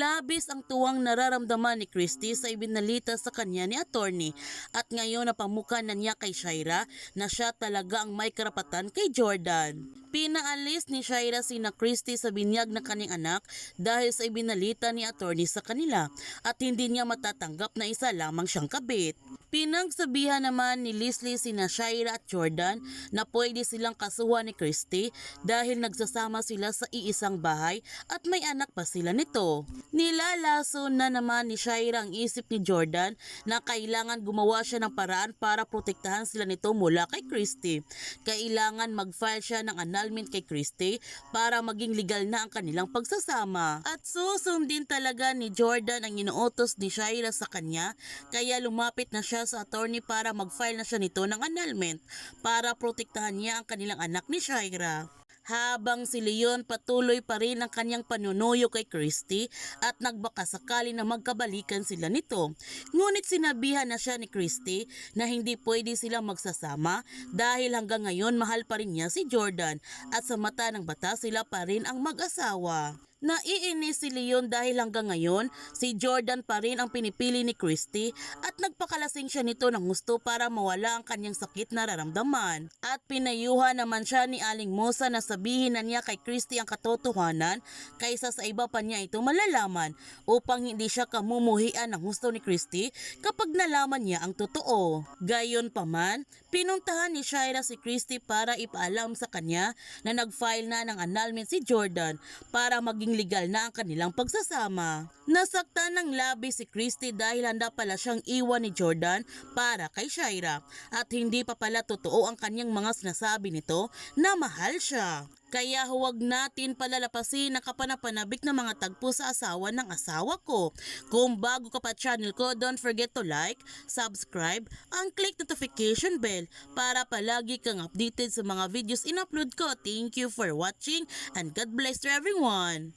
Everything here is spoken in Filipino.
Labis ang tuwang nararamdaman ni Christy sa ibinalita sa kanya ni attorney at ngayon napamuka na niya kay Shaira na siya talaga ang may karapatan kay Jordan. Pinaalis ni Shaira sina Christy sa binyag ng kanyang anak dahil sa ibinalita ni attorney sa kanila at hindi niya matatanggap na isa lamang siyang kabit. Pinagsabihan naman ni Leslie sina Shaira at Jordan na pwede silang kasuhan ni Christy dahil nagsasama sila sa iisang bahay at may anak pa sila nito. Nilalaso na naman ni Shaira ang isip ni Jordan na kailangan gumawa siya ng paraan para protektahan sila nito mula kay Christy. Kailangan mag-file siya ng annulment kay Christy para maging legal na ang kanilang pagsasama. At susundin talaga ni Jordan ang inuutos ni Shaira sa kanya kaya lumapit na siya sa attorney para mag-file na siya nito ng annulment para protektahan niya ang kanilang anak ni Shaira. Habang si Leon patuloy pa rin ang kanyang panunuyo kay Christy at nagbakasakali na magkabalikan sila nito. Ngunit sinabihan na siya ni Christy na hindi pwede silang magsasama dahil hanggang ngayon mahal pa rin niya si Jordan at sa mata ng batas sila pa rin ang mag-asawa. Naiinis si Leon dahil hanggang ngayon si Jordan pa rin ang pinipili ni Christy at nagpakalasing siya nito ng gusto para mawala ang kanyang sakit na nararamdaman. At pinayuhan naman siya ni Aling Musa na sabihin na niya kay Christy ang katotohanan kaysa sa iba pa niya ito malalaman upang hindi siya kamumuhian ng gusto ni Christy kapag nalaman niya ang totoo. Gayon pa man, pinuntahan ni Shaira si Christy para ipaalam sa kanya na nag-file na ng annulment si Jordan para maging legal na ang kanilang pagsasama. Nasaktan ng labis si Christy dahil handa pala siyang iwan ni Jordan para kay Shaira at hindi pa pala totoo ang kanyang mga sinasabi nito na mahal siya. Kaya huwag natin palalapasin ang kapanapanabik na mga tagpo sa asawa ng asawa ko. Kung bago ka pa channel ko, don't forget to like, subscribe, and click notification bell para palagi kang updated sa mga videos in-upload ko. Thank you for watching and God bless to everyone!